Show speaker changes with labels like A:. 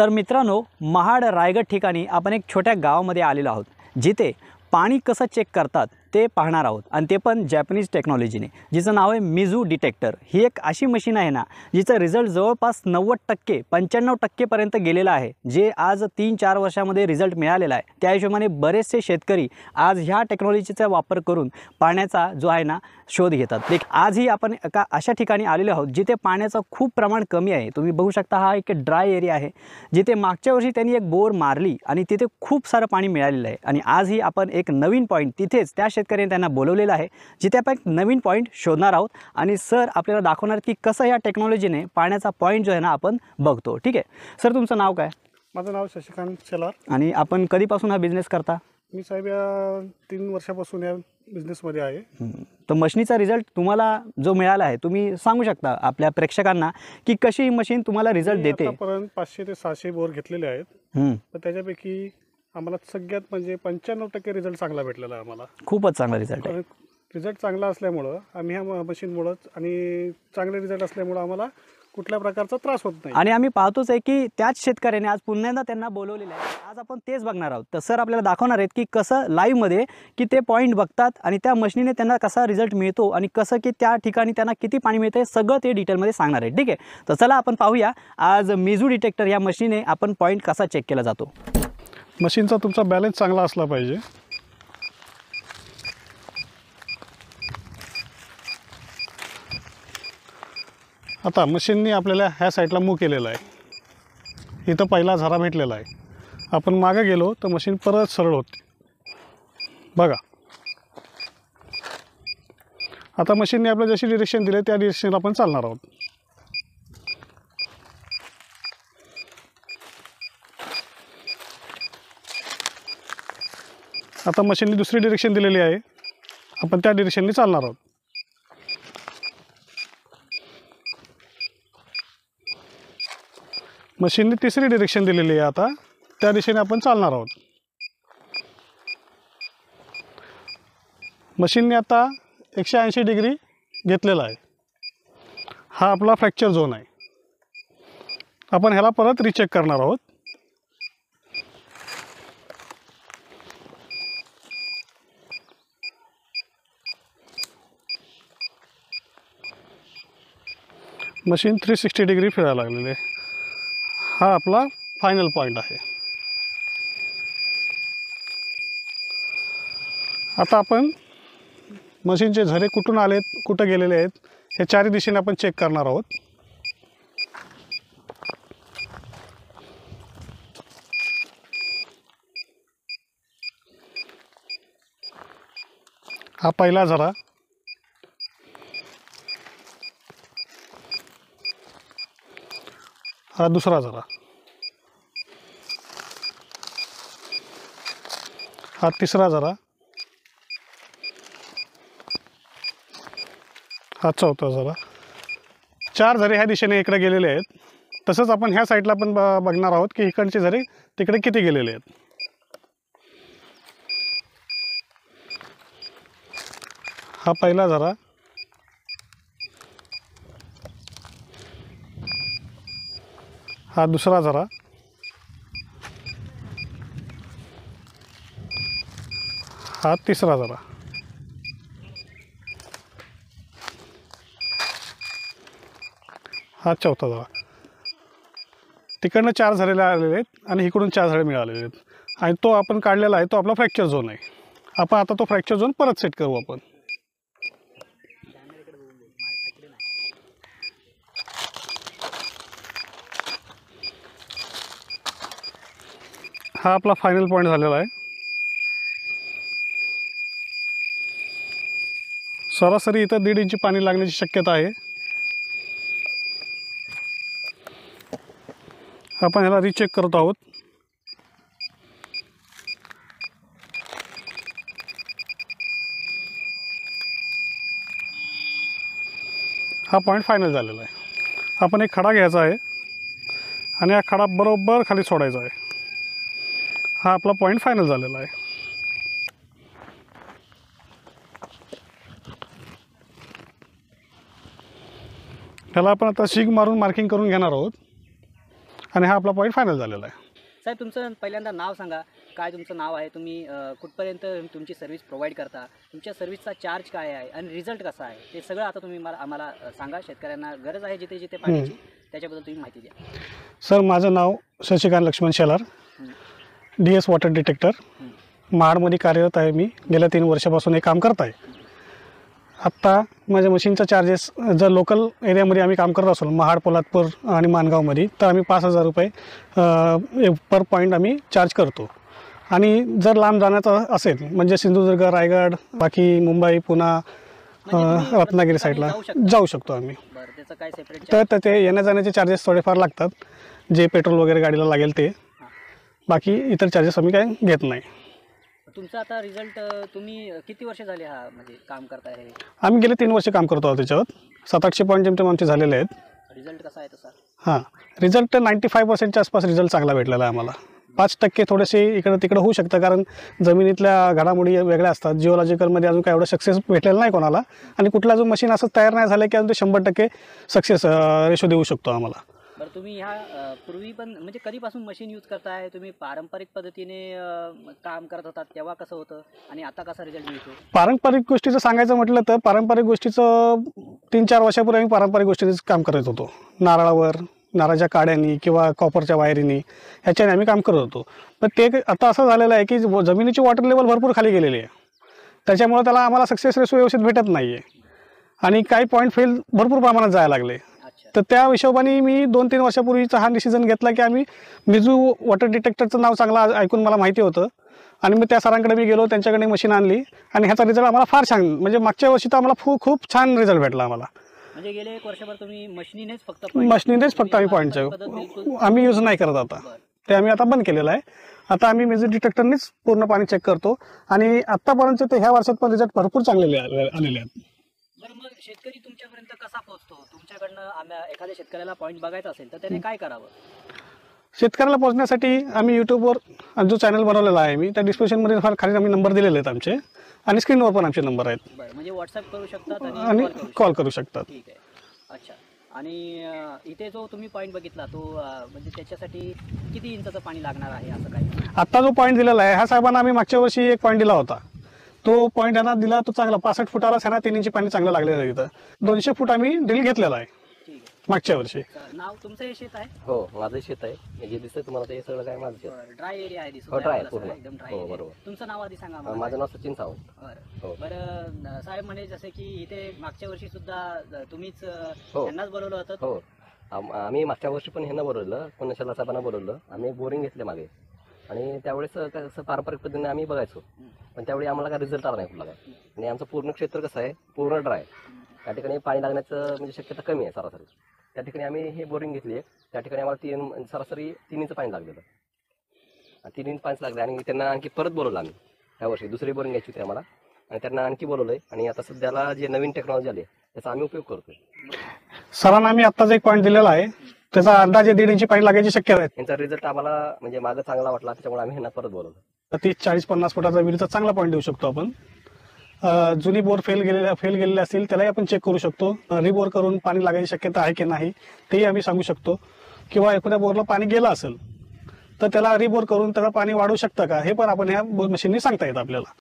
A: तर मित्रांनो, महाड रायगड ठिकाणी आपण एक छोट्या गावामध्ये आलेलो आहोत, जिथे पाणी कसं चेक करतात ते पाहणार आहोत आणि ते पण जॅपनीज टेक्नॉलॉजीने, जिचं नाव आहे मिझू डिटेक्टर। ही एक अशी मशीन आहे ना, जिचा रिझल्ट जवळपास 90% 95% पर्यंत गेलेला आहे, जे आज 3-4 वर्षामध्ये रिझल्ट मिळालेला आहे। त्या हिशोबाने बरेचसे शेतकरी आज ह्या टेक्नॉलॉजीचा वापर करून पाण्याचा जो आहे ना शोध घेतात। आजही आपण एका अशा ठिकाणी आलेलो आहोत जिथे पाण्याचं खूप प्रमाण कमी आहे। तुम्ही बघू शकता, हा एक ड्राय एरिया आहे, जिथे मागच्या वर्षी त्यांनी एक बोर मारली आणि तिथे खूप सारं पाणी मिळालेलं आहे। आणि आजही आपण एक नवीन पॉईंट तिथेच त्या शेतकऱ्यांनी त्यांना बोलवलेलं आहे, जिथे आपण एक नवीन पॉईंट शोधणार आहोत आणि सर आपल्याला दाखवणार की कसं या टेक्नॉलॉजीने पाण्याचा पॉईंट जो आहे ना आपण बघतो। ठीक आहे सर, तुमचं नाव काय?
B: माझं नाव शशिकांत शेलार।
A: आणि आपण कधीपासून हा बिझनेस करता?
B: मी साहेब या 3 वर्षापासून या बिझनेसमध्ये आहे।
A: तर मशीनीचा रिझल्ट तुम्हाला जो मिळाला आहे, तुम्ही सांगू शकता आपल्या प्रेक्षकांना की कशी ही मशीन तुम्हाला रिझल्ट देते?
B: आतापर्यंत 500 ते 600 बोर घेतलेले आहेत, तर त्याच्यापैकी आम्हाला सगळ्यात म्हणजे 95% रिझल्ट चांगला भेटलेला आहे। आम्हाला
A: खूपच चांगला रिझल्ट आहे।
B: रिझल्ट चांगला असल्यामुळं आम्ही ह्या मशीनमुळंच आणि चांगले रिझल्ट असल्यामुळं आम्हाला कुठल्या प्रकारचा त्रास होत नाही।
A: आणि आम्ही पाहतोच आहे की त्याच शेतकऱ्याने आज पुन्हा त्यांना बोलवलेलं आहे। आज आपण तेच बघणार आहोत। तर सर आपल्याला दाखवणार आहेत की कसं लाईव्हमध्ये की ते पॉईंट बघतात आणि त्या मशीनीने त्यांना कसा रिझल्ट मिळतो आणि कसं की त्या ठिकाणी त्यांना किती पाणी मिळतं, सगळं ते डिटेलमध्ये सांगणार आहे। ठीक आहे, तर चला आपण पाहूया आज मिझू डिटेक्टर या मशीनीने आपण पॉईंट कसा चेक केला जातो।
B: मशीनचा तुमचा बॅलन्स चांगला असला पाहिजे। आता मशीनने आपल्याला ह्या साईडला मूव केलेला आहे, इथं पहिला झरा भेटलेला आहे। आपण मागे गेलो तर मशीन परत सरळ होते बघा। आता मशीनने आपल्याला जशी डिरेक्शन दिली त्या डिरेक्शनला आपण चालणार आहोत। आता मशीनने दुसरी डिरेक्शन दिलेली आहे, आपण त्या डिरेक्शनने चालणार आहोत। मशीनने तिसरी डिरेक्शन दिलेली आहे, आता त्या दिशेने आपण चालणार आहोत। मशीनने आता 180 डिग्री घेतलेला आहे। हा आपला फ्रॅक्चर झोन आहे। आपण ह्याला परत रिचेक करणार आहोत। मशीन 360 डिग्री फिरायला लागलेली आहे। हा आपला फायनल पॉईंट आहे। आता आपण मशीनचे झरे कुठून आलेत, कुठं गेलेले आहेत, हे चारी दिशेने आपण चेक करणार आहोत। हा पहिला झरा, हा दुसरा झरा, हा तिसरा झरा, हा चौथा झरा। 4 झरे ह्या दिशेने इकडे गेलेले आहेत। तसंच आपण ह्या साईडला पण बघणार आहोत की इकडचे झरे तिकडे किती गेलेले आहेत। हा पहिला झरा, हा दुसरा झरा, हा तिसरा झरा, हा चौथा झरा। तिकडनं 4 झरे आलेले आहेत आणि इकडून 4 झरे मिळालेले आहेत आणि तो आपण काढलेला आहे, तो आपला फ्रॅक्चर झोन आहे। आपण आता तो फ्रॅक्चर झोन परत सेट करू आपण। हा आपला फायनल पॉईंट झालेला आहे। सरासरी इथं 1.5 इंच पाणी लागण्याची शक्यता आहे। आपण ह्याला रिचेक करत आहोत। हा पॉईंट फायनल झालेला आहे। आपण एक खडा घ्यायचा आहे आणि हा खडा बरोबर खाली सोडायचा आहे। हा आपला पॉईंट फायनल झालेला आहे। ह्याला आपण आता शिग मारून मार्किंग करून घेणार आहोत आणि हा आपला पॉईंट फायनल झालेला आहे.
A: साहेब, तुमचं पहिल्यांदा नाव सांगा. काय तुमचं नाव आहे, तुम्ही कुठपर्यंत तुमची सर्व्हिस प्रोव्हाइड करता, तुमच्या सर्व्हिसचा चार्ज काय आहे आणि रिझल्ट कसा आहे, ते सगळं आता तुम्ही आम्हाला सांगा. शेतकऱ्यांना गरज आहे जिथे जिथे पाण्याची, त्याच्याबद्दल तुम्ही माहिती द्या.
B: सर, माझं नाव Shashikant Laxman Shelar, DS water detector, महाडमध्ये कार्यरत आहे. मी गेल्या 3 वर्षापासून हे काम करत आहे. आत्ता माझ्या मशीनचा चार्जेस जर लोकल एरियामध्ये आम्ही काम करत असलो, महाड, पोलादपूर आणि माणगावमध्ये, तर आम्ही 5,000 रुपये पर पॉईंट आम्ही चार्ज करतो. आणि जर लांब जाण्याचं असेल म्हणजे सिंधुदुर्ग, रायगड, बाकी मुंबई, पुणा, रत्नागिरी साईडला जाऊ शकतो आम्ही.
A: बरं, त्याचं काय सेपरेट?
B: तर ते येण्या जाण्याचे चार्जेस थोडेफार लागतात, जे पेट्रोल वगैरे गाडीला लागेल ते. बाकी इतर चार्जेस आम्ही काय घेत नाही.
A: तुमचा आता रिझल्ट, तुम्ही किती वर्ष झाले हा म्हणजे काम करताय? हे
B: आम्ही गेले 3 वर्ष काम करतो आहोत त्याच्यावर. 700-800 पॉईंट जेमतेम आमचे झालेले आहेत.
A: रिझल्ट कसा आहे तसा?
B: हां, रिझल्ट 95%च्या आसपास रिझल्ट चांगला भेटलेला आहे आम्हाला. 5% थोडेसे इकडं तिकडं होऊ शकतं, कारण जमिनीतल्या घडामोडी वेगळ्या असतात. जिओलॉजिकलमध्ये अजून काय एवढं सक्सेस भेटलेलं नाही कोणाला, आणि कुठलं अजून मशीन असं तयार नाही झालं की अजून ते 100% सक्सेस रेशो देऊ शकतो आम्हाला.
A: बरं, तुम्ही ह्या पूर्वी पण म्हणजे कधीपासून मशीन यूज करताय? तुम्ही पारंपरिक पद्धतीने काम करत होतात तेव्हा कसं होतं आणि आता कसा रिझल्ट मिळतो?
B: पारंपरिक गोष्टीचं सांगायचं म्हटलं तर पारंपरिक गोष्टीचं 3-4 वर्षापूर्वी आम्ही पारंपरिक गोष्टीचं काम करत होतो. नारळावर, नारळाच्या काड्यांनी किंवा कॉपरच्या वायरीनी ह्याच्याने आम्ही काम करत होतो. पण ते आता असं झालेलं आहे की जमिनीची वॉटर लेवल भरपूर खाली गेलेली आहे. त्याच्यामुळे त्याला आम्हाला सक्सेस रेशो व्यवस्थित भेटत नाही आहे, आणि काही पॉईंट फेल भरपूर प्रमाणात जायला लागले. तर त्या हिशोबाने मी 2-3 वर्षापूर्वीचा हा डिसिजन घेतला की आम्ही मिझू वॉटर डिटेक्टरचं नाव चांगलं ऐकून मला माहिती होतं, आणि मी त्या सरांकडे मी गेलो, त्यांच्याकडे मशीन आणली, आणि ह्याचा रिझल्ट आम्हाला फार छान, म्हणजे मागच्या वर्षी तर आम्हाला खूप छान रिझल्ट भेटला आम्हाला.
A: म्हणजे गेले 1 वर्षभर तुम्ही मशीनीनेच फक्त
B: आम्ही पॉईंटचं आम्ही यूज नाही करत आता. ते आम्ही आता बंद केलेलं आहे. आता आम्ही मिझू डिटेक्टरनेच पूर्ण पाणी चेक करतो, आणि आत्तापर्यंत ते ह्या वर्षात पण रिझल्ट भरपूर चांगले आलेले आहेत.
A: बरं, मग शेतकरी तुमच्यापर्यंत कसा पोहोचतो? तुमच्याकडनं एखाद्या शेतकऱ्याला पॉईंट बघायचा असेल तर त्याने काय करावं?
B: शेतकऱ्याला पोहोचण्यासाठी आम्ही यूट्यूबवर जो चॅनल बनवलेला आहे मी, त्या डिस्क्रिप्शनमध्ये फार खाली आम्ही नंबर दिलेले आहेत आमचे, आणि स्क्रीनवर पण आमचे नंबर आहेत.
A: बरं, म्हणजे व्हॉट्सअप करू शकतात
B: आणि कॉल करू शकतात.
A: ठीक आहे. अच्छा. आणि इथे जो तुम्ही पॉईंट बघितला तो म्हणजे त्याच्यासाठी किती इंचाचं पाणी लागणार आहे असं काही?
B: आत्ता जो पॉईंट दिलेला आहे ह्या साहेबांना आम्ही मागच्या वर्षी एक पॉईंट दिला होता. तो पॉईंट ह्यांना दिला, तो चांगला 65 फुटाला ह्यांना 3 इंची पाणी चांगलं लागलेलं आहे. इथं 200 फूट आम्ही ड्रिल घेतलेला आहे मागच्या वर्षी.
A: नाव तुमचं हे शेत आहे?
C: हो, माझं शेत आहे. हे दिसतंय तुम्हाला, ते सगळं काय माझं शेत.
A: ड्राय एरिया आहे दिसतो.
C: हो, ड्राय पूर्ण.
A: एकदम ड्राय.
C: हो, बरोबर.
A: तुमचं नाव आधी सांगा मला.
C: माझं नाव सचिन सावंत.
A: बरं. बरं साहेब, म्हणे जसे की इथे मागच्या वर्षी सुद्धा तुम्हीच
C: हो.
A: त्यांनाच बोलवलं होतं?
C: हो, आम्ही मागच्या वर्षी पण ह्यांना बोलवलं, पुण्यशाला साहेबांना बोलवलं. आम्ही बोरिंग घेतले मागे, आणि त्यावेळेस कसं पारंपरिक पद्धतीने आम्ही बघायचो, पण त्यावेळी आम्हाला काय रिझल्ट आला नाही कुठला काय. आणि आमचं पूर्ण क्षेत्र कसं आहे, पूर्ण ड्राय. त्या ठिकाणी पाणी लागण्याचं म्हणजे शक्यता कमी आहे सरासरी. त्या ठिकाणी आम्ही हे बोरिंग घेतली आहे. त्या ठिकाणी आम्हाला सरासरी 3 इंच पाणी लागलेलं. 3 इंच पाणी लागले, आणि त्यांना आणखी परत बोलवलं आम्ही. ह्या वर्षी दुसरी बोरिंग घ्यायची होती आम्हाला, आणि त्यांना आणखी बोलवलंय. आणि आता सध्याला जे नवीन टेक्नॉलॉजी आली त्याचा आम्ही उपयोग करतोय.
B: सरांना आम्ही आत्ताच एक पॉईंट दिलेला आहे, त्याचा अंदाजे 1.5 इंची पाणी लागायची शक्यता आहे.
C: यांचा रिझल्ट आम्हाला म्हणजे मागं चांगला वाटला, त्याच्यामुळे आम्ही ह्यांना परत बोलवलं.
B: 30-40-50 फुटाचा विहिरीचा चांगला पॉईंट देऊ शकतो आपण. जुनी बोर फेल गेलेले असतील त्यालाही आपण चेक करू शकतो. रिबोर करून पाणी लागायची शक्यता आहे की नाही तेही आम्ही सांगू शकतो. किंवा एखाद्या बोरला पाणी गेलं असेल तर त्याला रिबोर करून त्याला पाणी वाढू शकतं का, हे पण आपण ह्या मशीननी सांगता येतं आपल्याला.